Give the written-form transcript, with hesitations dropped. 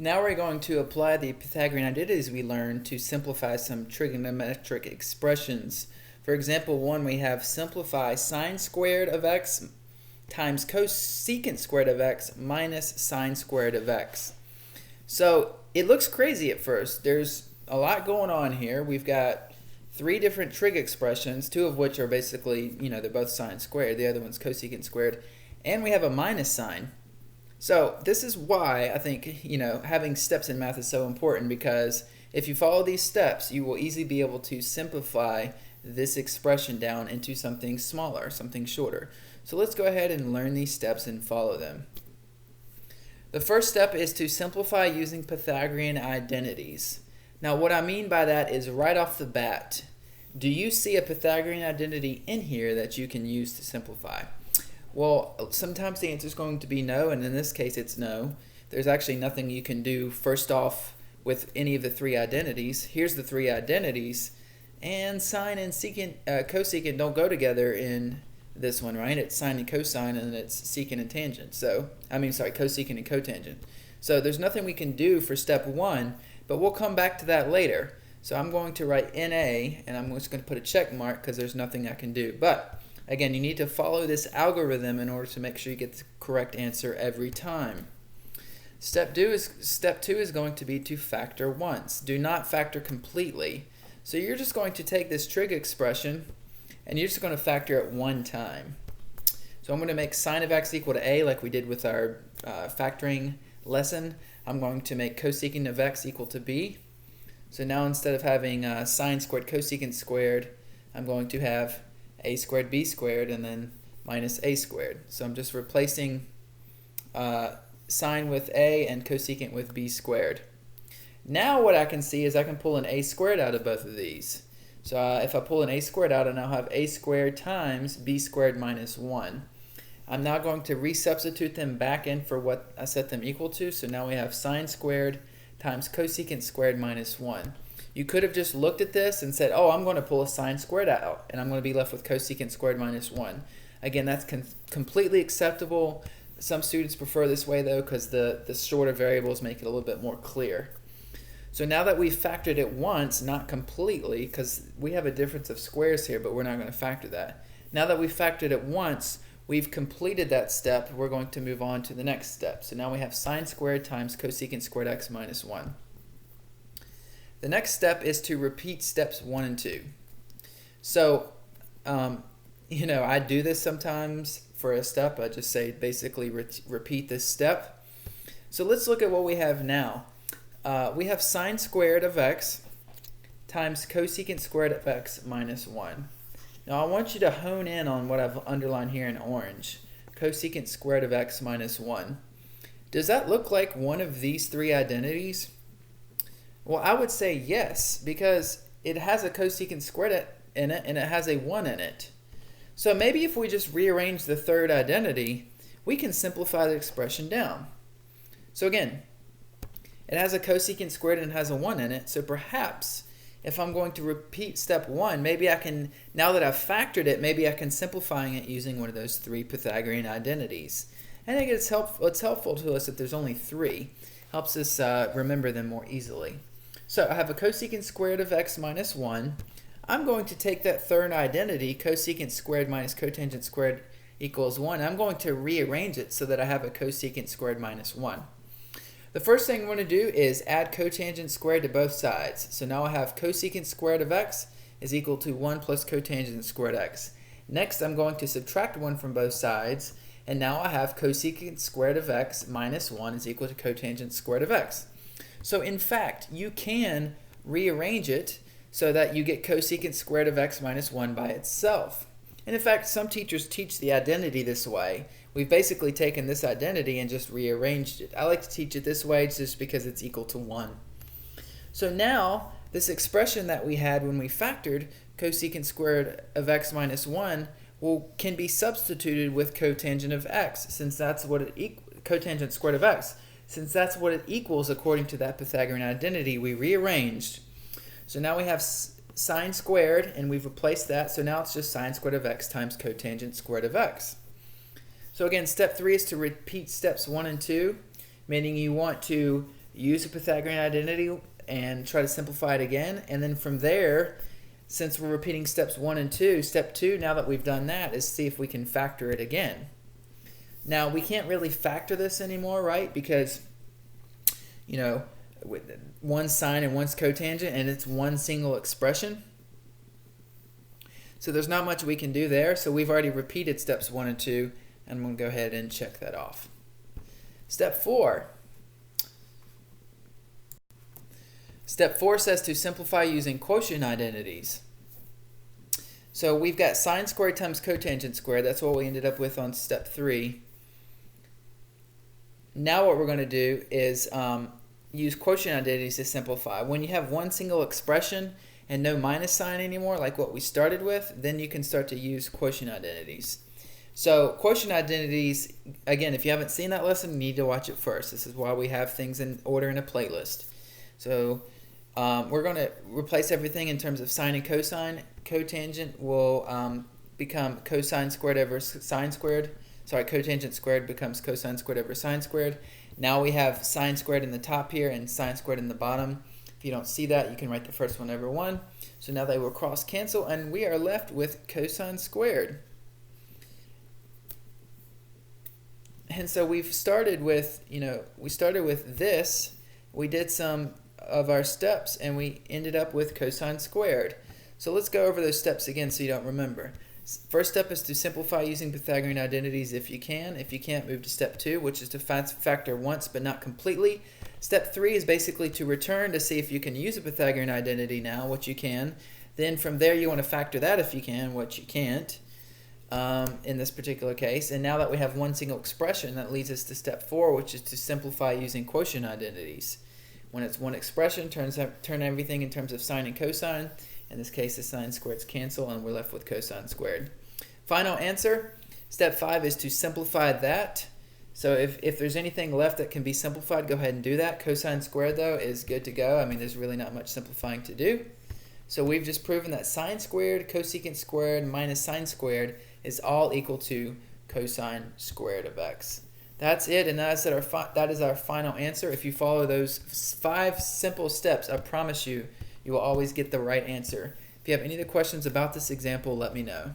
Now we're going to apply the Pythagorean identities we learned to simplify some trigonometric expressions. For example 1, we have simplify sine squared of x times cosecant squared of x minus sine squared of x. So it looks crazy at first. There's a lot going on here. We've got 3 different trig expressions, 2 of which are basically, they're both sine squared. The other one's cosecant squared. And we have a minus sign. So this is why I think, having steps in math is so important, because if you follow these steps, you will easily be able to simplify this expression down into something smaller, something shorter. So let's go ahead and learn these steps and follow them. The first step is to simplify using Pythagorean identities. Now what I mean by that is right off the bat, do you see a Pythagorean identity in here that you can use to simplify? Well, sometimes the answer is going to be no, and in this case it's no. There's actually nothing you can do first off with any of the 3 identities. Here's the 3 identities, and sine and secant, cosecant don't go together in this one, right? It's sine and cosine, and it's secant and tangent. Cosecant and cotangent. So there's nothing we can do for step 1, but we'll come back to that later. So I'm going to write NA, and I'm just going to put a check mark because there's nothing I can do. But again, you need to follow this algorithm in order to make sure you get the correct answer every time. Step 2 is going to be to factor once. Do not factor completely. So you're just going to take this trig expression and you're just going to factor it one time. So I'm going to make sine of x equal to a like we did with our factoring lesson. I'm going to make cosecant of x equal to b. So now instead of having sine squared cosecant squared, I'm going to have a squared b squared and then minus a squared. So I'm just replacing sine with a and cosecant with b squared. Now what I can see is I can pull an a squared out of both of these. So if I pull an a squared out, I now have a squared times b squared minus 1. I'm now going to resubstitute them back in for what I set them equal to. So now we have sine squared times cosecant squared minus 1. You could have just looked at this and said, oh, I'm going to pull a sine squared out, and I'm going to be left with cosecant squared minus 1. Again, that's completely acceptable. Some students prefer this way, though, because the shorter variables make it a little bit more clear. So now that we've factored it once, not completely, because we have a difference of squares here, but we're not going to factor that. Now that we've factored it once, we've completed that step. We're going to move on to the next step. So now we have sine squared times cosecant squared x minus 1. The next step is to repeat steps 1 and 2. So, I do this sometimes for a step. I just say basically repeat this step. So let's look at what we have now. We have sine squared of x times cosecant squared of x minus 1. Now I want you to hone in on what I've underlined here in orange. Cosecant squared of x minus 1. Does that look like one of these 3 identities? Well, I would say yes, because it has a cosecant squared in it and it has a 1 in it. So maybe if we just rearrange the 3rd identity, we can simplify the expression down. So again, it has a cosecant squared and it has a 1 in it, so perhaps if I'm going to repeat step 1, maybe I can, now that I've factored it, maybe I can simplify it using one of those 3 Pythagorean identities. I think it's helpful to us that there's only 3. Helps us remember them more easily. So I have a cosecant squared of x minus 1. I'm going to take that 3rd identity, cosecant squared minus cotangent squared equals 1. I'm going to rearrange it so that I have a cosecant squared minus 1. The first thing I'm going to do is add cotangent squared to both sides. So now I have cosecant squared of x is equal to 1 plus cotangent squared x. Next, I'm going to subtract 1 from both sides, and now I have cosecant squared of x minus 1 is equal to cotangent squared of x. So in fact, you can rearrange it so that you get cosecant squared of x minus 1 by itself. And in fact, some teachers teach the identity this way. We've basically taken this identity and just rearranged it. I like to teach it this way just because it's equal to 1. So now, this expression that we had when we factored cosecant squared of x minus 1 can be substituted with cotangent of x, since that's what it cotangent squared of x. Since that's what it equals according to that Pythagorean identity we rearranged. So now we have sine squared, and we've replaced that, so now it's just sine squared of x times cotangent squared of x. So again, step 3 is to repeat steps 1 and 2, meaning you want to use a Pythagorean identity and try to simplify it again. And then from there, since we're repeating steps 1 and 2, step 2, now that we've done that, is see if we can factor it again. Now, we can't really factor this anymore, right? Because, you know, one's sine and one's cotangent, and it's one single expression. So there's not much we can do there. So we've already repeated steps 1 and 2, and I'm going to go ahead and check that off. Step 4. Step 4 says to simplify using quotient identities. So we've got sine squared times cotangent squared. That's what we ended up with on step 3. Now what we're going to do is use quotient identities to simplify. When you have one single expression and no minus sign anymore, like what we started with, then you can start to use quotient identities. So quotient identities, again, if you haven't seen that lesson, you need to watch it first. This is why we have things in order in a playlist. So we're going to replace everything in terms of sine and cosine. Cotangent will become cosine squared over sine squared. Sorry, cotangent squared becomes cosine squared over sine squared. Now we have sine squared in the top here and sine squared in the bottom. If you don't see that, you can write the first one over 1. So now they will cross cancel, and we are left with cosine squared. And so we've started with, we started with this. We did some of our steps, and we ended up with cosine squared. So let's go over those steps again so you don't remember. First step is to simplify using Pythagorean identities if you can. If you can't, move to step 2, which is to factor once but not completely. Step 3 is basically to return to see if you can use a Pythagorean identity now, which you can. Then from there you want to factor that if you can, which you can't in this particular case. And now that we have one single expression, that leads us to step 4, which is to simplify using quotient identities. When it's one expression, turn everything in terms of sine and cosine. In this case, the sine squareds cancel, and we're left with cosine squared. Final answer, step 5 is to simplify that. So if there's anything left that can be simplified, go ahead and do that. Cosine squared, though, is good to go. I mean, there's really not much simplifying to do. So we've just proven that sine squared, cosecant squared, minus sine squared is all equal to cosine squared of x. That's it, and that is our final answer. If you follow those 5 simple steps, I promise you, you will always get the right answer. If you have any other questions about this example, let me know.